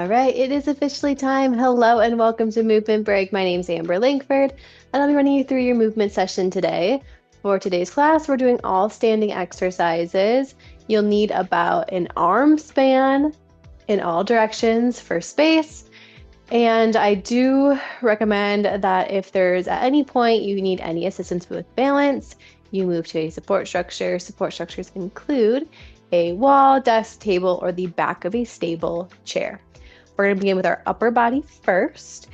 All right, it is officially time. Hello and welcome to Movement Break. My name's Amber Langford, and I'll be running you through your movement session today. For today's class, we're doing all standing exercises. You'll need about an arm span in all directions for space. And I do recommend that if there's at any point you need any assistance with balance, you move to a support structure. Support structures include a wall, desk, table, or the back of a stable chair. We're going to begin with our upper body first.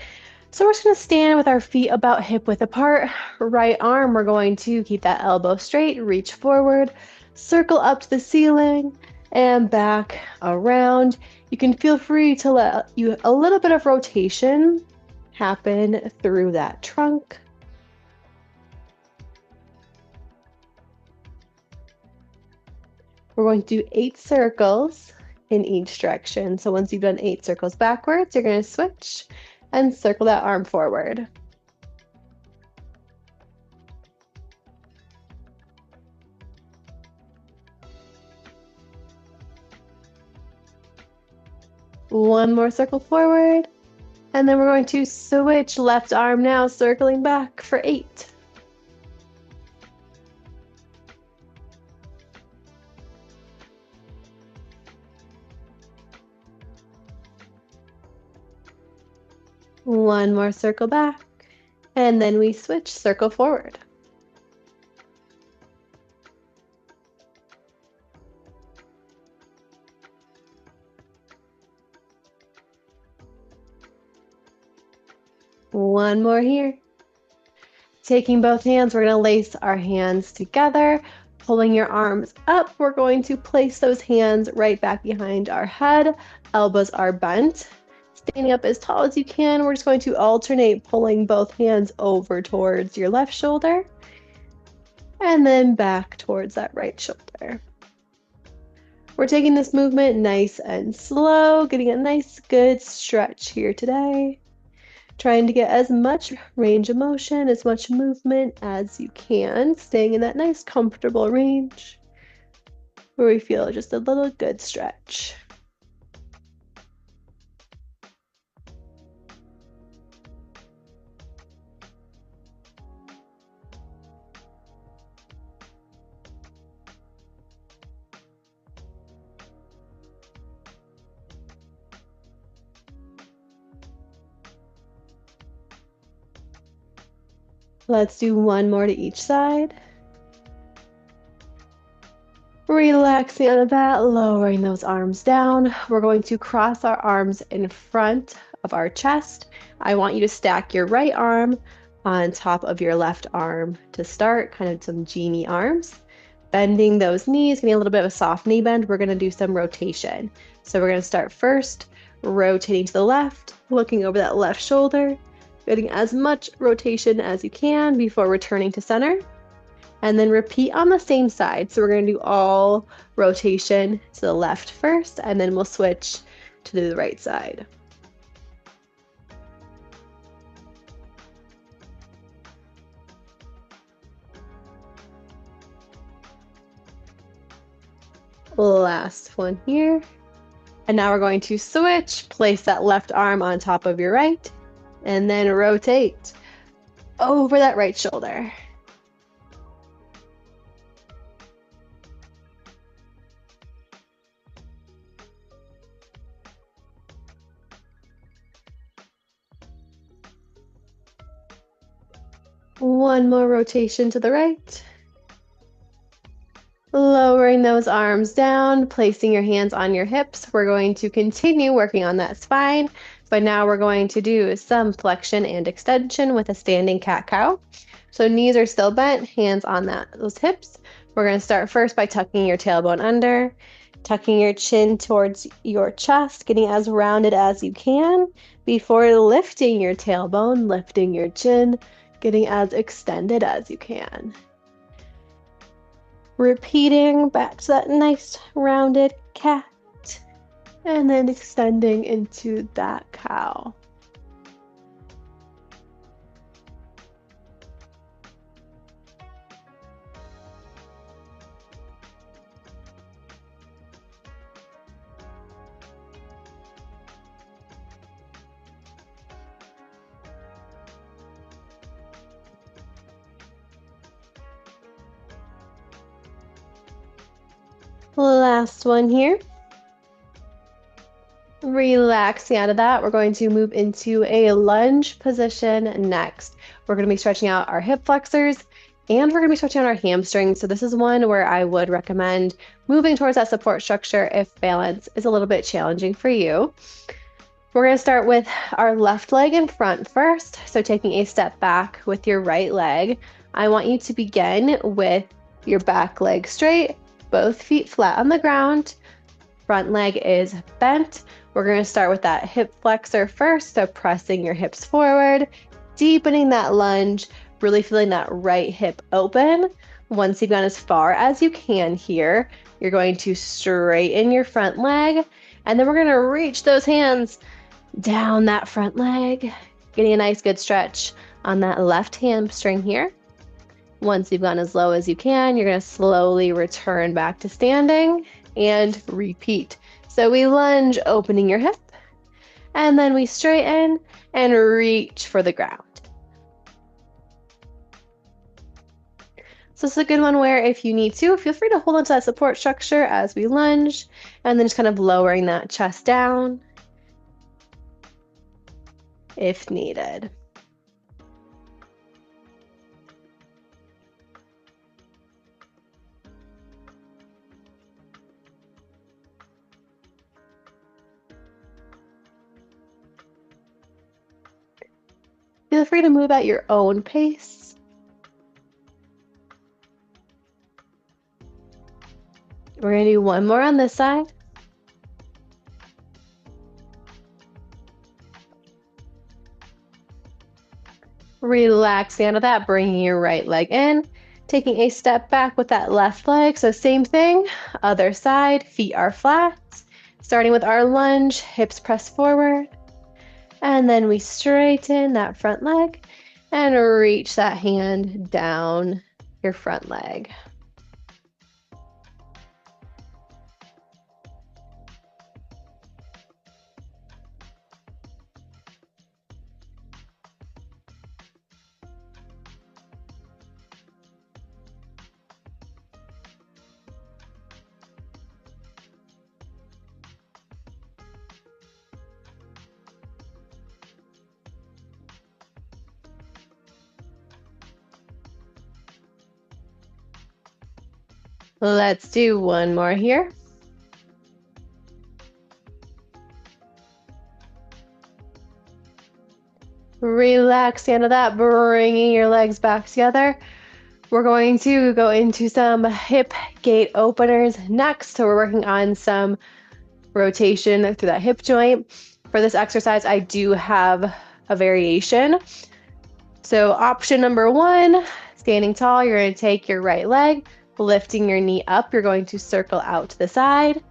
So we're just going to stand with our feet about hip width apart. Right arm, we're going to keep that elbow straight, reach forward, circle up to the ceiling, and back around. You can feel free to let a little bit of rotation happen through that trunk. We're going to do 8 circles in each direction. So once you've done 8 circles backwards, you're going to switch and circle that arm forward. One more circle forward, and then we're going to switch left arm now, circling back for 8. One more circle back, and then we switch, circle forward. One more here. Taking both hands, we're going to lace our hands together, pulling your arms up. We're going to place those hands right back behind our head. Elbows are bent. Standing up as tall as you can, we're just going to alternate pulling both hands over towards your left shoulder and then back towards that right shoulder. We're taking this movement nice and slow, getting a nice good stretch here today. Trying to get as much range of motion, as much movement as you can, staying in that nice comfortable range where we feel just a little good stretch. Let's do one more to each side. Relaxing out of that, lowering those arms down. We're going to cross our arms in front of our chest. I want you to stack your right arm on top of your left arm to start, kind of some genie arms. Bending those knees, getting a little bit of a soft knee bend. We're going to do some rotation. So we're going to start first, rotating to the left, looking over that left shoulder, getting as much rotation as you can before returning to center. And then repeat on the same side. So we're going to do all rotation to the left first, and then we'll switch to the right side. Last one here. And now we're going to switch, place that left arm on top of your right, and then rotate over that right shoulder. One more rotation to the right. Lowering those arms down, placing your hands on your hips. We're going to continue working on that spine, but now we're going to do some flexion and extension with a standing cat-cow. So knees are still bent, hands on those hips. We're going to start first by tucking your tailbone under, tucking your chin towards your chest, getting as rounded as you can before lifting your tailbone, lifting your chin, getting as extended as you can. Repeating back to that nice rounded cat, and then extending into that cow. Last one here. Relaxing out of that, we're going to move into a lunge position next. We're going to be stretching out our hip flexors and we're going to be stretching out our hamstrings. So this is one where I would recommend moving towards that support structure if balance is a little bit challenging for you. We're going to start with our left leg in front first. So taking a step back with your right leg. I want you to begin with your back leg straight, both feet flat on the ground. Front leg is bent. We're going to start with that hip flexor first. So pressing your hips forward, deepening that lunge, really feeling that right hip open. Once you've gone as far as you can here, you're going to straighten your front leg. And then we're going to reach those hands down that front leg, getting a nice good stretch on that left hamstring here. Once you've gone as low as you can, you're going to slowly return back to standing and repeat. So we lunge, opening your hip, and then we straighten and reach for the ground. So this is a good one where if you need to, feel free to hold onto that support structure as we lunge, and then just kind of lowering that chest down if needed. Feel free to move at your own pace. We're going to do one more on this side. Relaxing out of that, bringing your right leg in, taking a step back with that left leg. So same thing, other side, feet are flat. Starting with our lunge, hips press forward. And then we straighten that front leg and reach that hand down your front leg. Let's do one more here. Relax into that, bringing your legs back together. We're going to go into some hip gate openers next. So we're working on some rotation through that hip joint. For this exercise, I do have a variation. So option number one, standing tall, you're going to take your right leg, lifting your knee up. You're going to circle out to the side,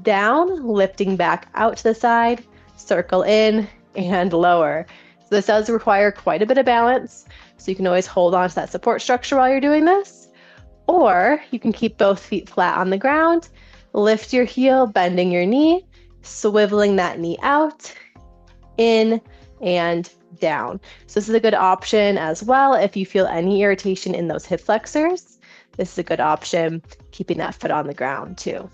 down, lifting back out to the side, circle in, and lower. So this does require quite a bit of balance. So you can always hold on to that support structure while you're doing this. Or you can keep both feet flat on the ground, lift your heel, bending your knee, swiveling that knee out, in and down. So this is a good option as well if you feel any irritation in those hip flexors. This is a good option, keeping that foot on the ground too.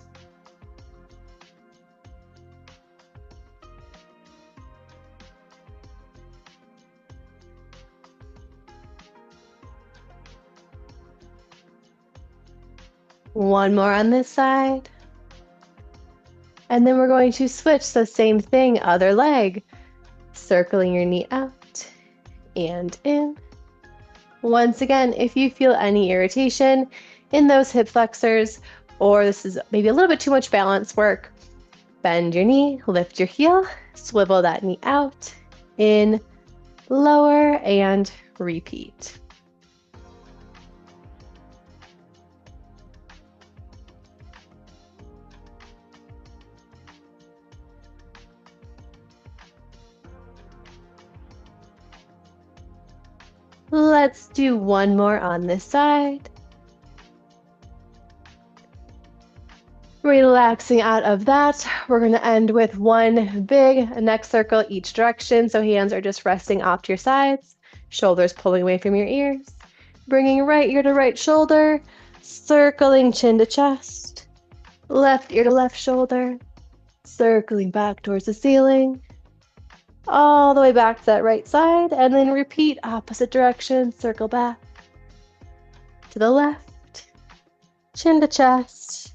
One more on this side. And then we're going to switch. So same thing, other leg. Circling your knee out and in. Once again, if you feel any irritation in those hip flexors, or this is maybe a little bit too much balance work, bend your knee, lift your heel, swivel that knee out, in, lower, and repeat. Let's do one more on this side. Relaxing out of that, we're going to end with one big neck circle each direction. So hands are just resting off to your sides, shoulders pulling away from your ears, bringing right ear to right shoulder, circling chin to chest, left ear to left shoulder, circling back towards the ceiling, all the way back to that right side, and then repeat opposite direction, circle back to the left, chin to chest,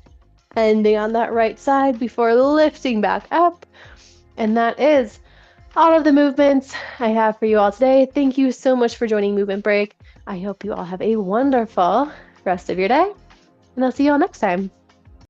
ending on that right side before lifting back up. And that is all of the movements I have for you all today. Thank you so much for joining Movement Break. I hope you all have a wonderful rest of your day, and I'll see you all next time.